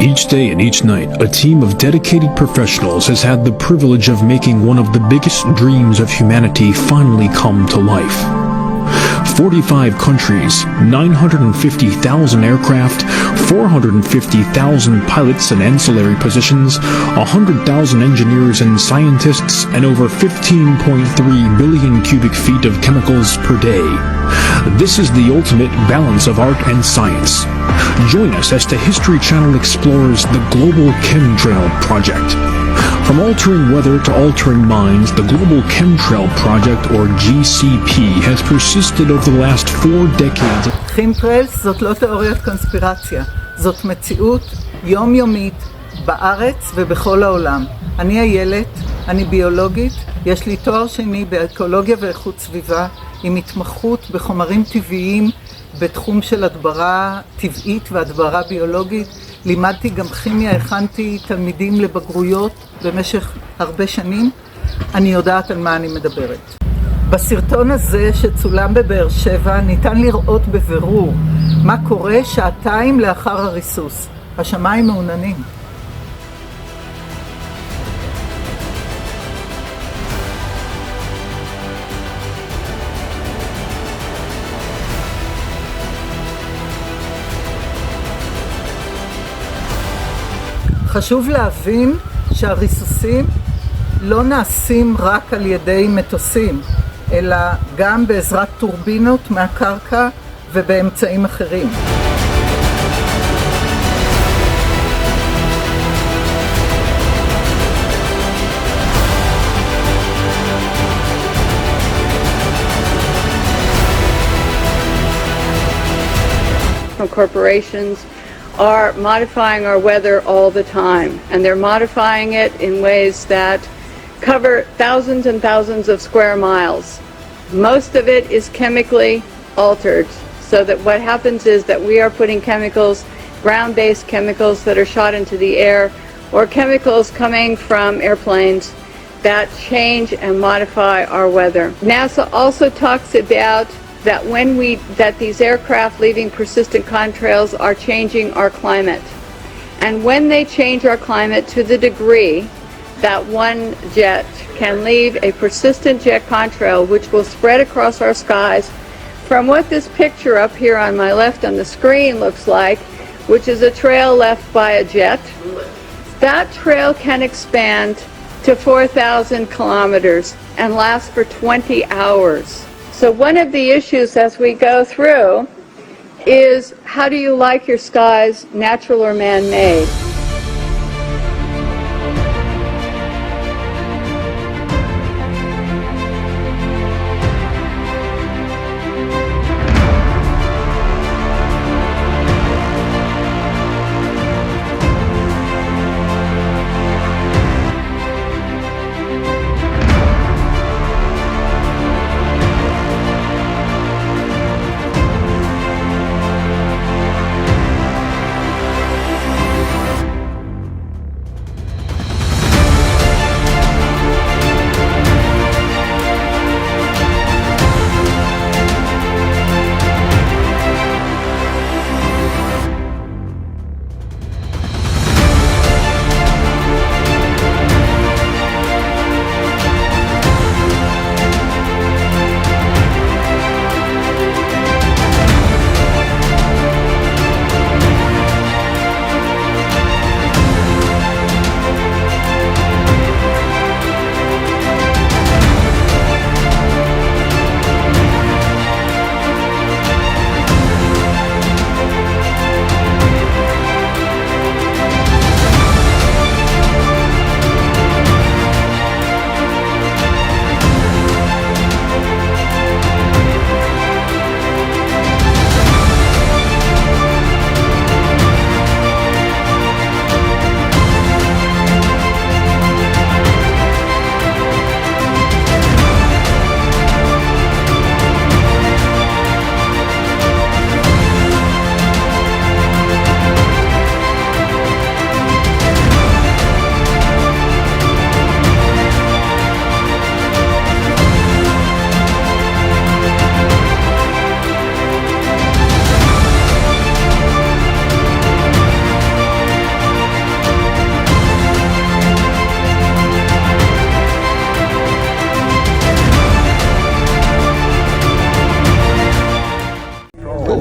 Each day and each night, a team of dedicated professionals has had the privilege of making one of the biggest dreams of humanity finally come to life. 45 countries, 950,000 aircraft, 450,000 pilots and ancillary positions, 100,000 engineers and scientists, and over 15.3 billion cubic feet of chemicals per day. This is the ultimate balance of art and science. Join us as the History Channel explores the Global Chemtrail Project. From altering weather to altering minds, the Global Chemtrail Project, or GCP, has persisted over the last 4 decades. Chemtrails זאת לא תיאוריית קונספירציה, זאת מציאות יומיומית בארץ ובכל העולם. אני איילת, אני ביולוגית, יש לי תואר שני באקולוגיה ואיכות סביבה, עם התמחות בחומרים טבעיים בתחום של הדברה טבעית והדברה ביולוגית. לימדתי גם כימיה, הכנתי תלמידים לבגרויות במשך הרבה שנים. אני יודעת על מה אני מדברת. בסרטון הזה שצולם בבאר שבע ניתן לראות בבירור מה קורה שעתיים לאחר הריסוס. השמיים מעוננים. חשוב להבין שהריסוסים לא נעשים רק על ידי מטוסים, אלא גם בעזרת טורבינות מהקרקע ובאמצעים אחרים. Corporations are modifying our weather all the time, and they're modifying it in ways that cover thousands and thousands of square miles. Most of it is chemically altered, so that what happens is that we are putting chemicals, ground-based chemicals that are shot into the air, or chemicals coming from airplanes that change and modify our weather. NASA also talks about that these aircraft leaving persistent contrails are changing our climate. And when they change our climate to the degree that one jet can leave a persistent jet contrail which will spread across our skies from what this picture up here on my left on the screen looks like, which is a trail left by a jet, that trail can expand to 4,000 kilometers and last for 20 hours. So one of the issues as we go through is, how do you like your skies, natural or man-made?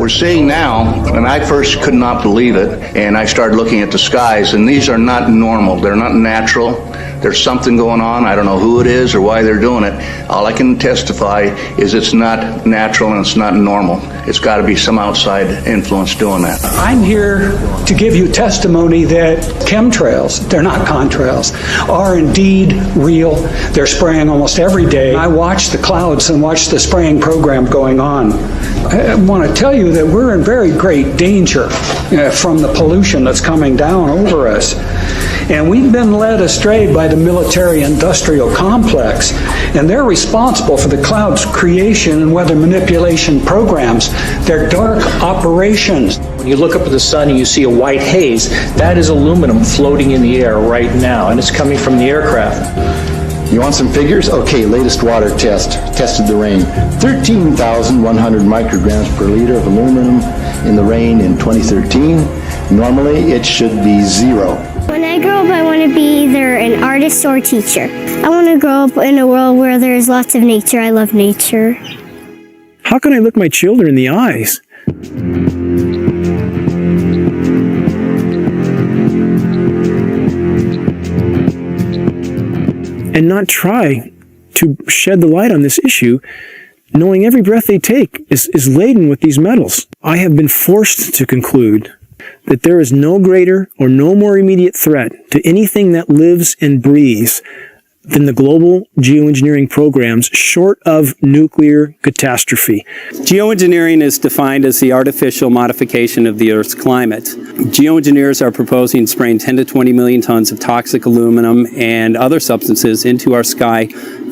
we're seeing now, and I first could not believe it, and I started looking at the skies, and these are not normal. They're not natural. There's something going on. I don't know who it is or why they're doing it. All I can testify is it's not natural and it's not normal. It's got to be some outside influence doing that. I'm here to give you testimony that chemtrails, they're not contrails, are indeed real. They're spraying almost every day. I watch the clouds and watch the spraying program going on. I want to tell you that we're in very great danger from the pollution that's coming down over us. And we've been led astray by the military-industrial complex, and they're responsible for the cloud's creation and weather manipulation programs. They're dark operations. When you look up at the sun and you see a white haze, that is aluminum floating in the air right now, and it's coming from the aircraft. You want some figures? Okay, latest water test. Tested the rain. 13,100 micrograms per liter of aluminum in the rain in 2013. Normally, it should be 0. When I grow up, I want to be either an artist or a teacher. I want to grow up in a world where there's lots of nature. I love nature. How can I look my children in the eyes and not try to shed the light on this issue, knowing every breath they take is laden with these metals? I have been forced to conclude that there is no greater or no more immediate threat to anything that lives and breathes than the global geoengineering programs short of nuclear catastrophe. Geoengineering is defined as the artificial modification of the Earth's climate. Geoengineers are proposing spraying 10 to 20 million tons of toxic aluminum and other substances into our sky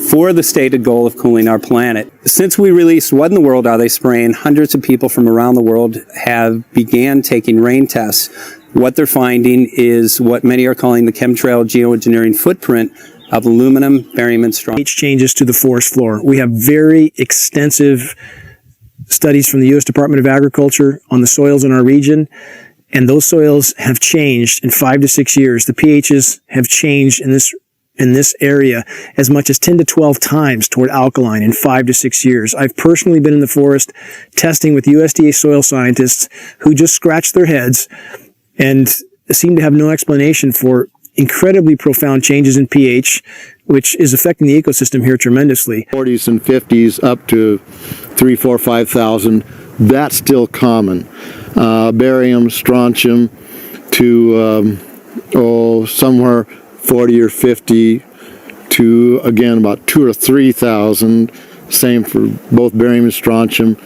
for the stated goal of cooling our planet. Since we released What in the World Are They Spraying, hundreds of people from around the world have began taking rain tests. What they're finding is what many are calling the chemtrail geoengineering footprint of aluminum, barium, and strontium. Changes to the forest floor. We have very extensive studies from the U.S. Department of Agriculture on the soils in our region, and those soils have changed in 5 to 6 years. The pHs have changed in this area as much as 10 to 12 times toward alkaline in 5 to 6 years. I've personally been in the forest testing with USDA soil scientists who just scratch their heads and seem to have no explanation for incredibly profound changes in pH, which is affecting the ecosystem here tremendously. 40s and 50s up to 3, 4, 5,000. That's still common. Barium, strontium to somewhere 40 or 50 to, again, about 2,000 or 3,000. Same for both barium and strontium.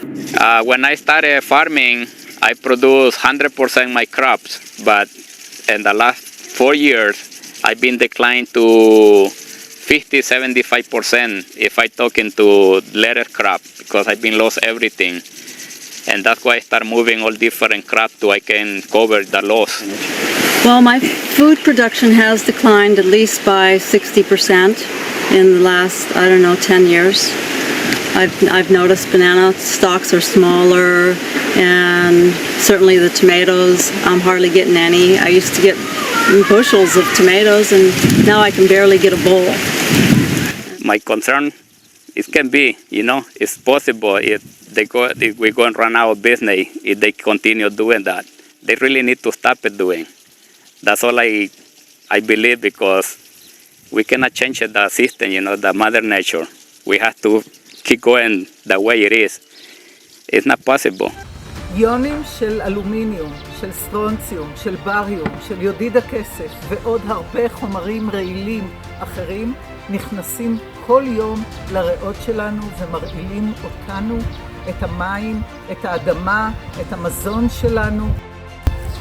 When I started farming, I produced 100% my crops, but in the last 4 years, I've been declined to 50-75% if I talk into lettuce crop, because I've been lost everything. And that's why I start moving all different crops so I can cover the loss. Well, my food production has declined at least by 60% in the last, 10 years. I've noticed banana stalks are smaller, and certainly the tomatoes, I'm hardly getting any. I used to get bushels of tomatoes, and now I can barely get a bowl. My concern, it can be, it's possible if we're going to run out of business if they continue doing that. They really need to stop it doing. That's all I believe, because we cannot change the system, the mother nature. We have to keep going the way it is. It's not possible. יונים של אלומיניום, של סטרונציום, של בריום, של יודיד הכסף ועוד הרבה חומרים רעילים אחרים נכנסים כל יום לריאות שלנו ומרעילים אותנו, את המים, את האדמה, את המזון שלנו.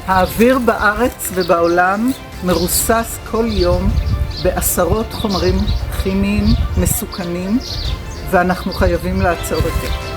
האוויר בארץ ובעולם מרוסס כל יום בעשרות חומרים כימיים מסוכנים, ואנחנו חייבים לעצור את זה.